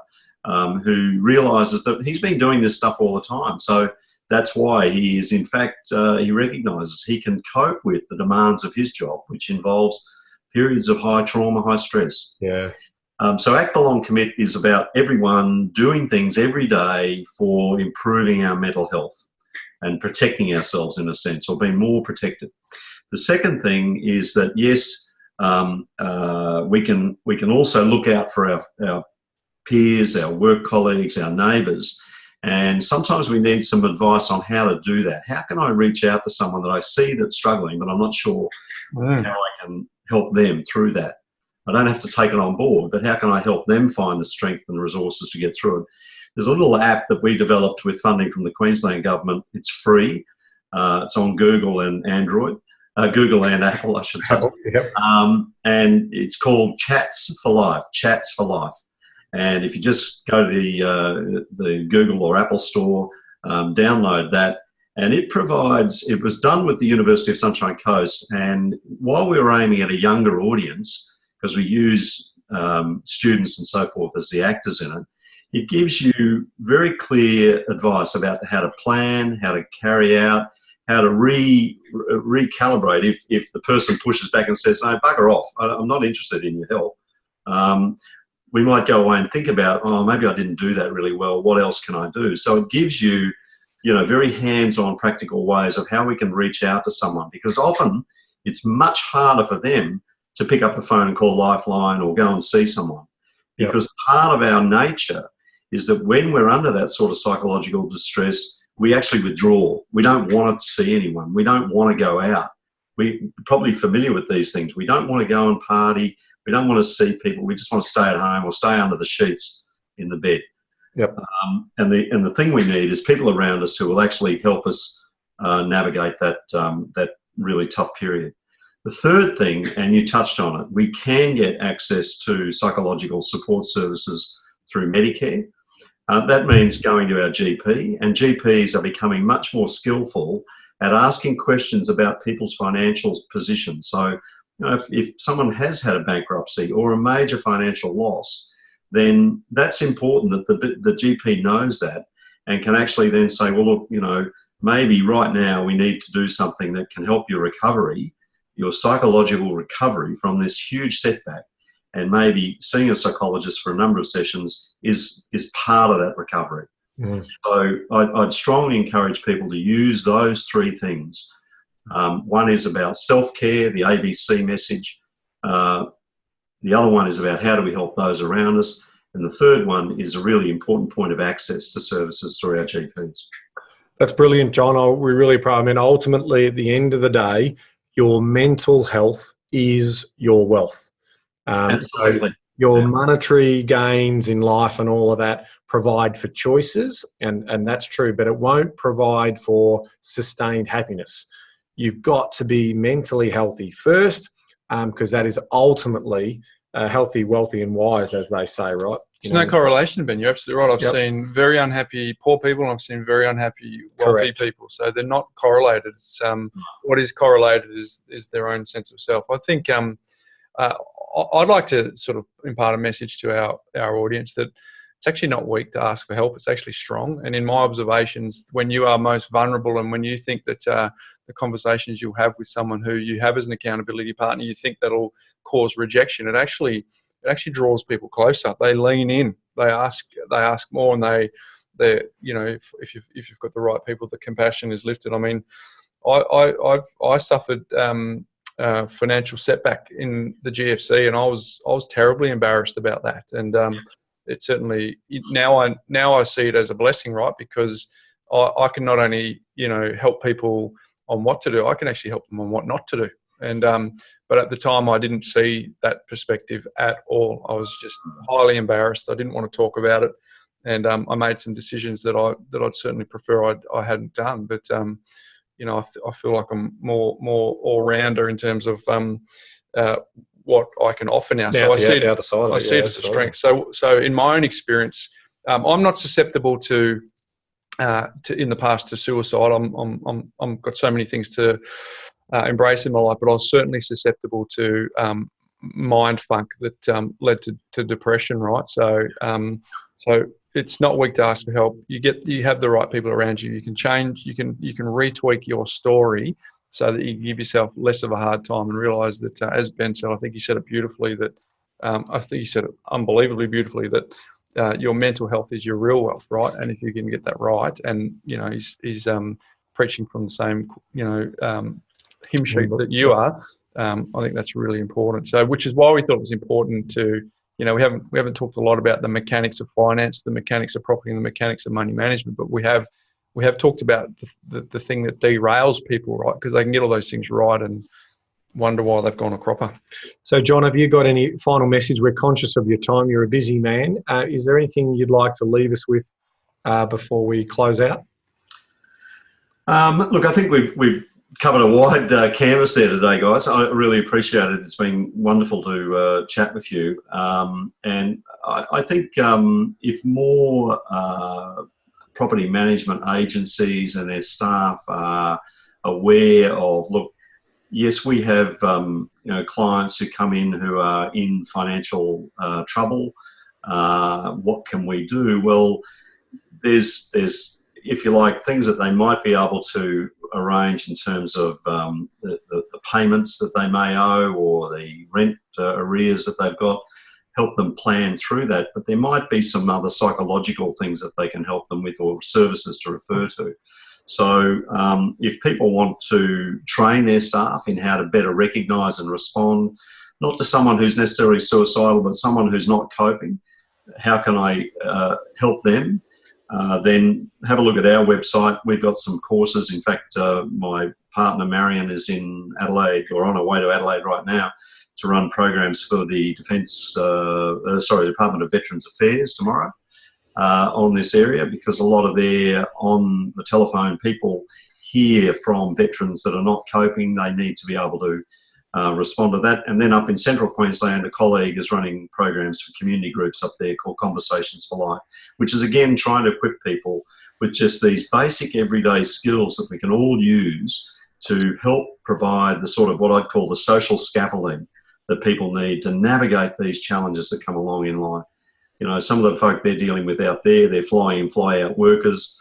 who realises that he's been doing this stuff all the time. So that's why he is, in fact, he recognises he can cope with the demands of his job, which involves periods of high trauma, high stress. Yeah. So Act, Belong, Commit is about everyone doing things every day for improving our mental health and protecting ourselves in a sense, or being more protected. The second thing is that, yes, We can also look out for our peers, our work colleagues, our neighbours. And sometimes we need some advice on how to do that. How can I reach out to someone that I see that's struggling, but I'm not sure how I can help them through that? I don't have to take it on board, but how can I help them find the strength and the resources to get through it? There's a little app that we developed with funding from the Queensland government. It's free. It's on Google and Android. Google and Apple, I should say. Yep. And it's called Chats for Life. Chats for Life. And if you just go to the Google or Apple store, download that, and it was done with the University of Sunshine Coast. And while we were aiming at a younger audience, because we use students and so forth as the actors in it, it gives you very clear advice about how to plan, how to carry out, how to recalibrate if the person pushes back and says, no, bugger off, I'm not interested in your help. We might go away and think about, oh, maybe I didn't do that really well. What else can I do? So it gives you, very hands-on practical ways of how we can reach out to someone, because often it's much harder for them to pick up the phone and call Lifeline or go and see someone. Because part of our nature is that when we're under that sort of psychological distress, we actually withdraw. We don't want to see anyone. We don't want to go out. We're probably familiar with these things. We don't want to go and party. We don't want to see people. We just want to stay at home or stay under the sheets in the bed. Yep. And the thing we need is people around us who will actually help us navigate that really tough period. The third thing, and you touched on it, we can get access to psychological support services through Medicare. That means going to our GP, and GPs are becoming much more skillful at asking questions about people's financial position. So, if someone has had a bankruptcy or a major financial loss, then that's important that the GP knows that and can actually then say, well, look, maybe right now we need to do something that can help your recovery, your psychological recovery from this huge setback. And maybe seeing a psychologist for a number of sessions is part of that recovery. So I'd strongly encourage people to use those three things. One is about self-care, the ABC message. The other one is about how do we help those around us. And the third one is a really important point of access to services through our GPs. That's brilliant, John. We really proud. I mean, ultimately, at the end of the day, your mental health is your wealth. Absolutely. So your monetary gains in life and all of that provide for choices, and that's true, but it won't provide for sustained happiness. You've got to be mentally healthy first, because that is ultimately healthy, wealthy, and wise, as they say, right? There's no correlation, Ben. You're absolutely right. I've seen very unhappy poor people, and I've seen very unhappy wealthy people. So they're not correlated. It's, what is correlated is their own sense of self. I think I'd like to sort of impart a message to our audience that it's actually not weak to ask for help. It's actually strong. And in my observations, when you are most vulnerable and when you think that the conversations you'll have with someone who you have as an accountability partner, you think that'll cause rejection, it actually draws people closer. They lean in, they ask more, and they if you've got the right people, the compassion is lifted. I mean, I suffered financial setback in the GFC, and I was terribly embarrassed about that. And it certainly now I see it as a blessing, right? Because I can not only help people on what to do, I can actually help them on what not to do. And but at the time, I didn't see that perspective at all. I was just highly embarrassed. I didn't want to talk about it, and I made some decisions that I'd certainly prefer I hadn't done. But I feel like I'm more all-rounder in terms of what I can offer now. So I see it as a strength. So in my own experience, I'm not susceptible to in the past to suicide. I'm got so many things to embrace in my life, but I was certainly susceptible to mind funk that led to depression. Right. So it's not weak to ask for help. You have the right people around you. You can change. You can retweak your story so that you give yourself less of a hard time and realise that, as Ben said, I think he said it beautifully. That I think he said it unbelievably beautifully. That your mental health is your real wealth, right? And if you can get that right, and he's preaching from the same hymn sheet that you are, I think that's really important. So, which is why we thought it was important to, we haven't talked a lot about the mechanics of finance, the mechanics of property, and the mechanics of money management, but we have talked about the thing that derails people, right? Because they can get all those things right and wonder why they've gone a cropper. So, John, have you got any final message? We're conscious of your time. You're a busy man. Is there anything you'd like to leave us with before we close out? Look, I think we've covered a wide canvas there today, guys. I really appreciate it. It's been wonderful to chat with you. And I think if more property management agencies and their staff are aware of, look, yes, we have clients who come in who are in financial trouble. What can we do? Well, there's if you like, things that they might be able to arrange in terms of the payments that they may owe or the rent arrears that they've got, help them plan through that. But there might be some other psychological things that they can help them with or services to refer to. So if people want to train their staff in how to better recognise and respond, not to someone who's necessarily suicidal, but someone who's not coping, how can I help them? Then have a look at our website. We've got some courses. In fact, my partner Marion is in Adelaide, or on her way to Adelaide right now, to run programs for the Department of Veterans Affairs tomorrow on this area, because a lot of their on the telephone people hear from veterans that are not coping. They need to be able to respond to that. And then up in Central Queensland, a colleague is running programs for community groups up there called Conversations for Life, which is again trying to equip people with just these basic everyday skills that we can all use to help provide the sort of what I'd call the social scaffolding that people need to navigate these challenges that come along in life. Some of the folk they're dealing with out there, they're fly in, fly out workers.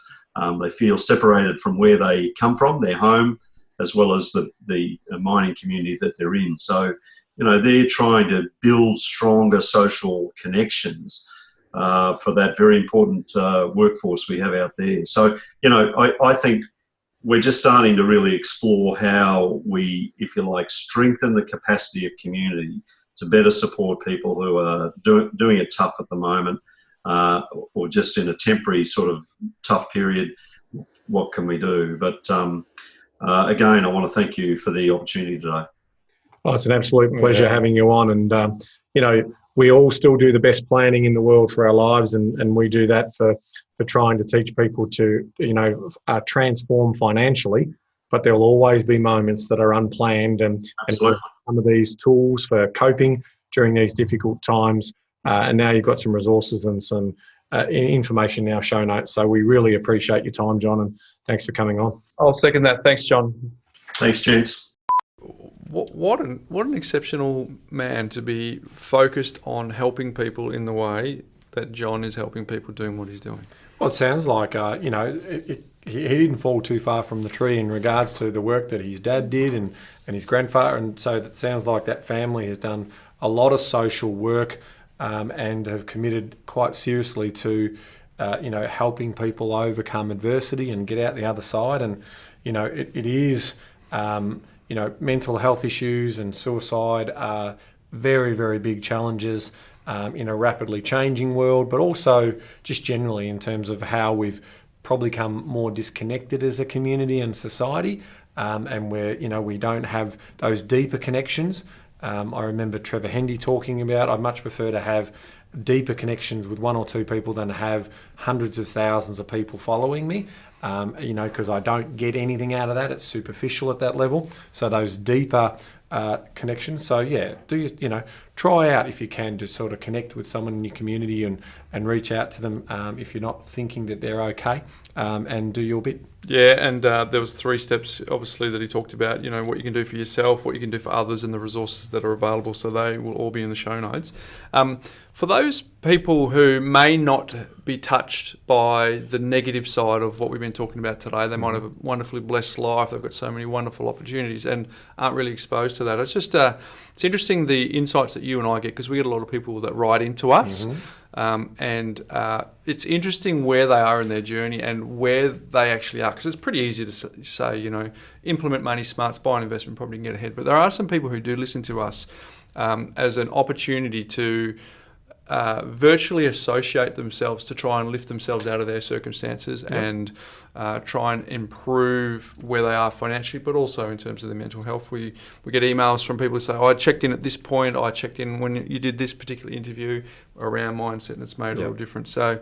They feel separated from where they come from, their home, as well as the mining community that they're in. So, they're trying to build stronger social connections for that very important workforce we have out there. So, I think we're just starting to really explore how we, if you like, strengthen the capacity of community to better support people who are doing it tough at the moment, or just in a temporary sort of tough period. What can we do? But again, I want to thank you for the opportunity today. Well, it's an absolute pleasure having you on. And, we all still do the best planning in the world for our lives. And we do that for trying to teach people to, transform financially. But there will always be moments that are unplanned. And some of these tools for coping during these difficult times. And now you've got some resources and some information in our show notes. So we really appreciate your time, John, and thanks for coming on. I'll second that. Thanks, John. Thanks, gents. What an exceptional man to be focused on helping people in the way that John is helping people doing what he's doing. Well, it sounds like, he didn't fall too far from the tree in regards to the work that his dad did and his grandfather. And so it sounds like that family has done a lot of social work and have committed quite seriously to, helping people overcome adversity and get out the other side. And, it is, mental health issues and suicide are very, very big challenges in a rapidly changing world, but also just generally in terms of how we've probably become more disconnected as a community and society, and where, we don't have those deeper connections. I remember Trevor Hendy talking about, I much prefer to have deeper connections with one or two people than have hundreds of thousands of people following me, because I don't get anything out of that. It's superficial at that level. So those deeper connections. So yeah, try out if you can to sort of connect with someone in your community and reach out to them if you're not thinking that they're okay, and do your bit. Yeah, and there was 3 steps, obviously, that he talked about, what you can do for yourself, what you can do for others, and the resources that are available, so they will all be in the show notes. For those people who may not be touched by the negative side of what we've been talking about today, they might have a wonderfully blessed life, they've got so many wonderful opportunities and aren't really exposed to that. It's just, it's interesting the insights that you and I get, because we get a lot of people that write into us. And it's interesting where they are in their journey and where they actually are, because it's pretty easy to say, implement money smarts, buy an investment property and get ahead. But there are some people who do listen to us as an opportunity to virtually associate themselves to try and lift themselves out of their circumstances and try and improve where they are financially, but also in terms of their mental health. We get emails from people who say, I checked in at this point, I checked in when you did this particular interview around mindset, and it's made a real difference. So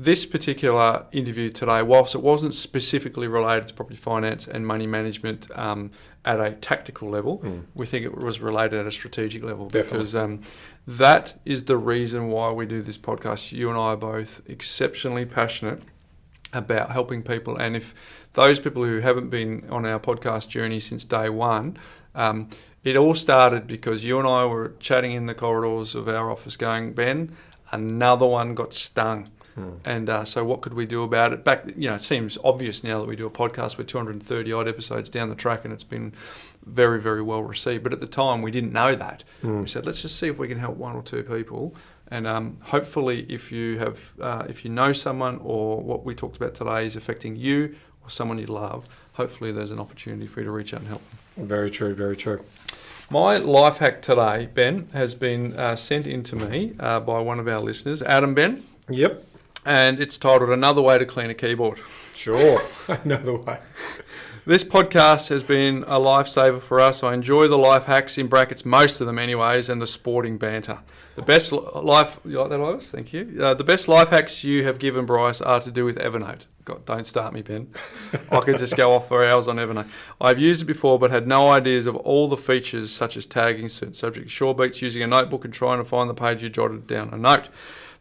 this particular interview today, whilst it wasn't specifically related to property finance and money management at a tactical level, we think it was related at a strategic level. Definitely. Because that is the reason why we do this podcast. You and I are both exceptionally passionate about helping people. And if those people who haven't been on our podcast journey since day one, it all started because you and I were chatting in the corridors of our office going, Ben, another one got stung. And so what could we do about it? It seems obvious now that we do a podcast. We're 230 odd episodes down the track and it's been very, very well received. But at the time we didn't know that. We said, let's just see if we can help one or two people. And hopefully if you know someone or what we talked about today is affecting you or someone you love, hopefully there's an opportunity for you to reach out and help them. Very true, very true. My life hack today, Ben, has been sent in to me by one of our listeners, Adam, Ben. Yep. And it's titled Another Way to Clean a Keyboard. Sure. Another way. This podcast has been a lifesaver for us. I enjoy the life hacks, in brackets, most of them anyways, and the sporting banter. The best life... You like that, Iris? Thank you. The best life hacks you have given, Bryce, are to do with Evernote. God, don't start me, Ben. I could just go off for hours on Evernote. I've used it before, but had no ideas of all the features, such as tagging certain subjects, sure beats using a notebook and trying to find the page you jotted down a note.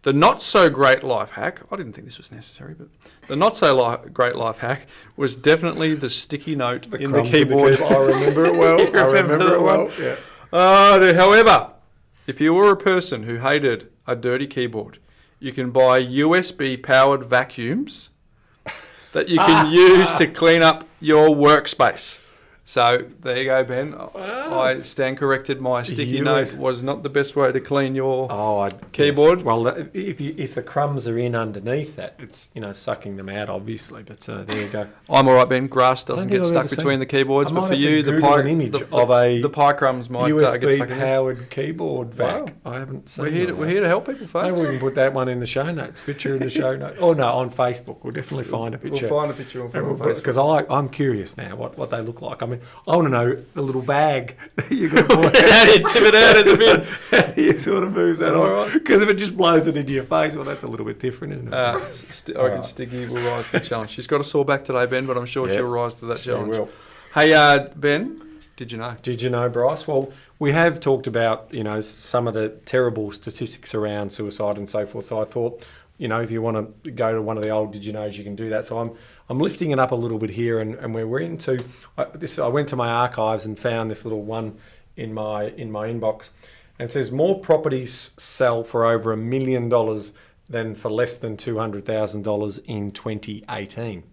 The not-so-great life hack, I didn't think this was necessary, but the not-so-great life hack was definitely the sticky note in the keyboard. I remember it well. Yeah. However, if you were a person who hated a dirty keyboard, you can buy USB-powered vacuums that you can use to clean up your workspace. So there you go, Ben. I stand corrected. My sticky note was not the best way to clean your keyboard. Yes. Well, if the crumbs are in underneath that, it's sucking them out, obviously. But there you go. I'm all right, Ben. Grass doesn't get stuck between the keyboards, but for you, the pie crumbs might get stuck in. USB-powered keyboard vac. Wow. I haven't seen. We're here to help people, folks. Maybe we can put that one in the show notes. Picture in the show notes. Oh no, on Facebook. We'll definitely find a picture. We'll find a picture on Facebook because I'm curious now what they look like. I mean, I want to know the little bag that you're going to put tip it out of the bin. How do you sort of move that on? Because if it just blows it into your face, well, that's a little bit different, isn't it? I reckon Sticky will rise to the challenge. She's got a sore back today, Ben, but I'm sure she'll rise to that challenge. She will. Hey, Ben, did you know? Did you know, Bryce? Well, we have talked about, some of the terrible statistics around suicide and so forth. So I thought, if you want to go to one of the old Did You Knows, you can do that. So I'm lifting it up a little bit here, and we're into this. I went to my archives and found this little one in my inbox, and it says more properties sell for over $1 million than for less than $200,000 in 2018.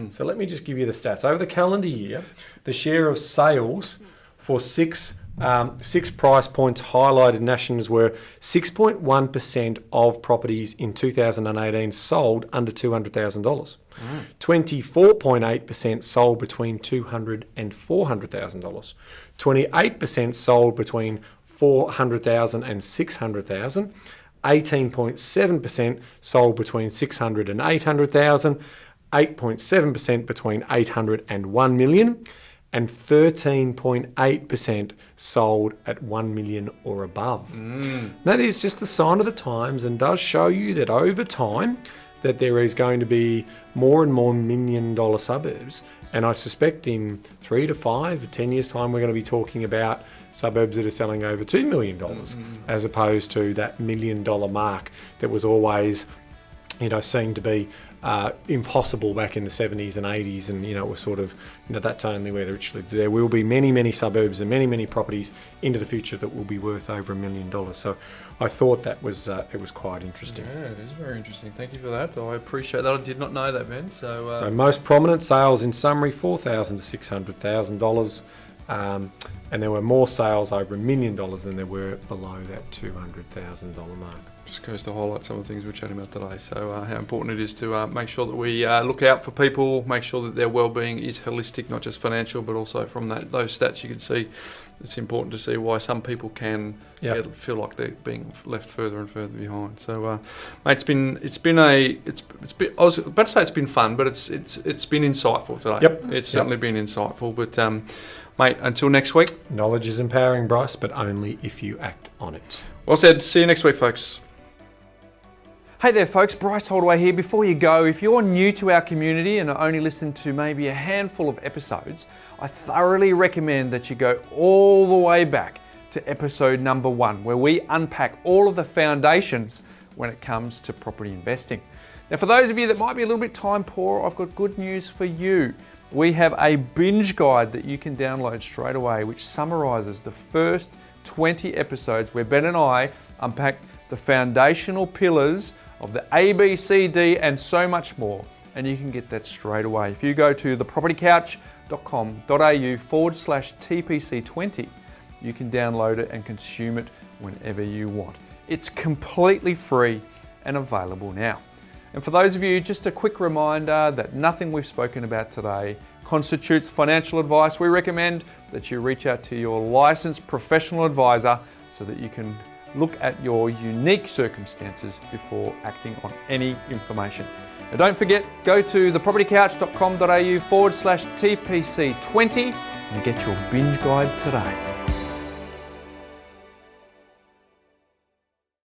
So let me just give you the stats. Over the calendar year, the share of sales for six price points highlighted nationals were 6.1% of properties in 2018 sold under $200,000. 24.8% sold between $200,000 and $400,000. 28% sold between $400,000 and $600,000. 18.7% sold between $600,000 and $800,000. 8.7% between $800,000 and $1 million. And 13.8% sold at $1 million or above. That is just a sign of the times and does show you that over time that there is going to be more and more $1 million suburbs. And I suspect in 3 to 5 or 10 years' time, we're going to be talking about suburbs that are selling over $2 million as opposed to that $1 million mark that was always, seen to be impossible back in the 70s and 80s, and it was sort of that's only where the rich live. There will be many suburbs and many properties into the future that will be worth over $1 million. So I thought that was it was quite interesting. Yeah, it is very interesting. Thank you for that. I appreciate that. I did not know that, Ben. So most prominent sales in summary $4,000 to $600,000, and there were more sales over $1 million than there were below that $200,000 mark. Just goes to highlight some of the things we're chatting about today. So how important it is to make sure that we look out for people, make sure that their well-being is holistic, not just financial, but also from those stats you can see. It's important to see why some people can feel like they're being left further and further behind. So, mate, it's been I was about to say it's been fun, but it's been insightful today. Yep. It's certainly been insightful. But, mate, until next week. Knowledge is empowering, Bryce, but only if you act on it. Well said. See you next week, folks. Hey there folks, Bryce Holdaway here. Before you go, if you're new to our community and only listened to maybe a handful of episodes, I thoroughly recommend that you go all the way back to episode number 1, where we unpack all of the foundations when it comes to property investing. Now for those of you that might be a little bit time poor, I've got good news for you. We have a binge guide that you can download straight away, which summarises the first 20 episodes where Ben and I unpack the foundational pillars of the A, B, C, D, and so much more. And you can get that straight away. If you go to thepropertycouch.com.au/TPC20, you can download it and consume it whenever you want. It's completely free and available now. And for those of you, just a quick reminder that nothing we've spoken about today constitutes financial advice. We recommend that you reach out to your licensed professional advisor so that you can look at your unique circumstances before acting on any information. Now don't forget, go to thepropertycouch.com.au/TPC20 and get your binge guide today.